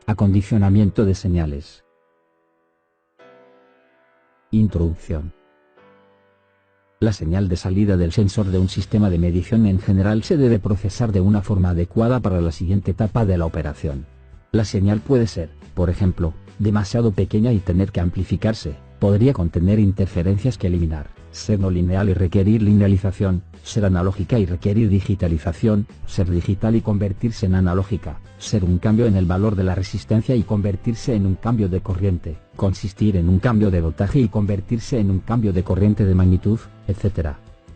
Acondicionamiento de señales. Introducción. La señal de salida del sensor de un sistema de medición en general se debe procesar de una forma adecuada para la siguiente etapa de la operación. La señal puede ser, por ejemplo, demasiado pequeña y tener que amplificarse, podría contener interferencias que eliminar, ser no lineal y requerir linealización, ser analógica y requerir digitalización, ser digital y convertirse en analógica, ser un cambio en el valor de la resistencia y convertirse en un cambio de corriente, consistir en un cambio de voltaje y convertirse en un cambio de corriente de magnitud, etc.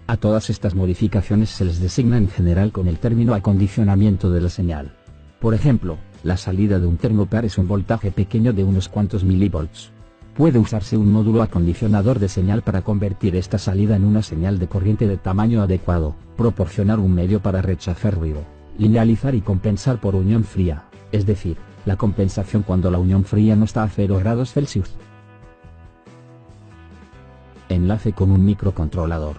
A todas estas modificaciones se les designa en general con el término acondicionamiento de la señal. Por ejemplo, la salida de un termopar es un voltaje pequeño de unos cuantos milivolts. Puede usarse un módulo acondicionador de señal para convertir esta salida en una señal de corriente de tamaño adecuado, proporcionar un medio para rechazar ruido, linealizar y compensar por unión fría, es decir, la compensación cuando la unión fría no está a 0 grados Celsius. Enlace con un microcontrolador.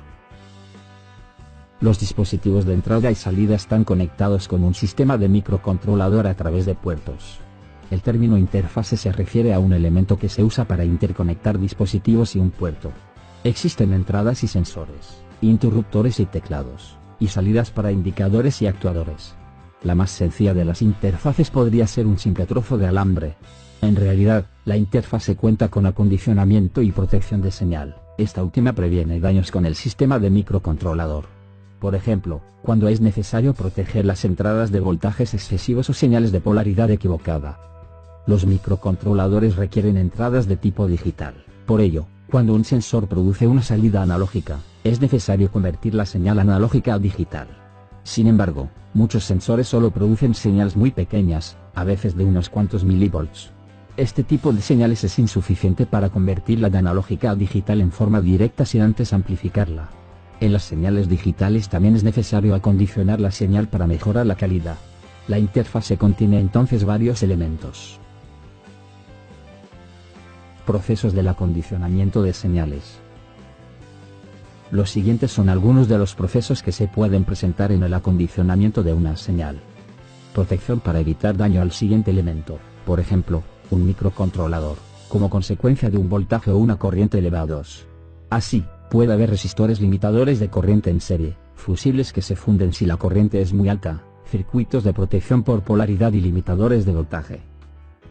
Los dispositivos de entrada y salida están conectados con un sistema de microcontrolador a través de puertos. El término interfase se refiere a un elemento que se usa para interconectar dispositivos y un puerto. Existen entradas y sensores, interruptores y teclados, y salidas para indicadores y actuadores. La más sencilla de las interfaces podría ser un simple trozo de alambre. En realidad, la interfase cuenta con acondicionamiento y protección de señal. Esta última previene daños con el sistema de microcontrolador. Por ejemplo, cuando es necesario proteger las entradas de voltajes excesivos o señales de polaridad equivocada. Los microcontroladores requieren entradas de tipo digital. Por ello, cuando un sensor produce una salida analógica, es necesario convertir la señal analógica a digital. Sin embargo, muchos sensores solo producen señales muy pequeñas, a veces de unos cuantos milivolts. Este tipo de señales es insuficiente para convertirla de analógica a digital en forma directa sin antes amplificarla. En las señales digitales también es necesario acondicionar la señal para mejorar la calidad. La interfase contiene entonces varios elementos. Procesos del acondicionamiento de señales. Los siguientes son algunos de los procesos que se pueden presentar en el acondicionamiento de una señal. Protección para evitar daño al siguiente elemento, por ejemplo, un microcontrolador, como consecuencia de un voltaje o una corriente elevados. Así, puede haber resistores limitadores de corriente en serie, fusibles que se funden si la corriente es muy alta, circuitos de protección por polaridad y limitadores de voltaje.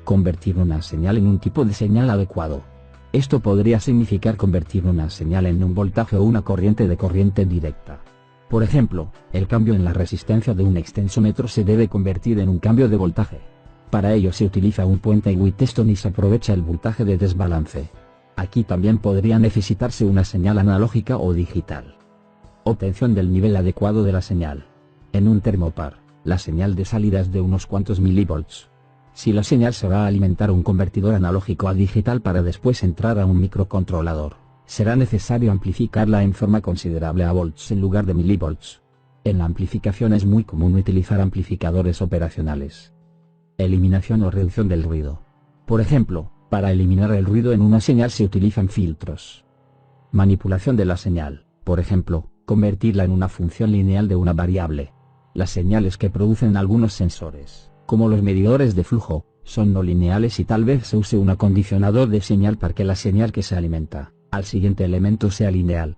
Convertir una señal en un tipo de señal adecuado. Esto podría significar convertir una señal en un voltaje o una corriente de corriente directa. Por ejemplo, el cambio en la resistencia de un extensómetro se debe convertir en un cambio de voltaje. Para ello se utiliza un puente Wheatstone y se aprovecha el voltaje de desbalance. Aquí también podría necesitarse una señal analógica o digital. Obtención del nivel adecuado de la señal. En un termopar, la señal de salida es de unos cuantos milivolts. Si la señal se va a alimentar un convertidor analógico a digital para después entrar a un microcontrolador, será necesario amplificarla en forma considerable a volts en lugar de milivolts. En la amplificación es muy común utilizar amplificadores operacionales. Eliminación o reducción del ruido. Por ejemplo, para eliminar el ruido en una señal se utilizan filtros. Manipulación de la señal, por ejemplo, convertirla en una función lineal de una variable. Las señales que producen algunos sensores, como los medidores de flujo, son no lineales y tal vez se use un acondicionador de señal para que la señal que se alimenta al siguiente elemento sea lineal.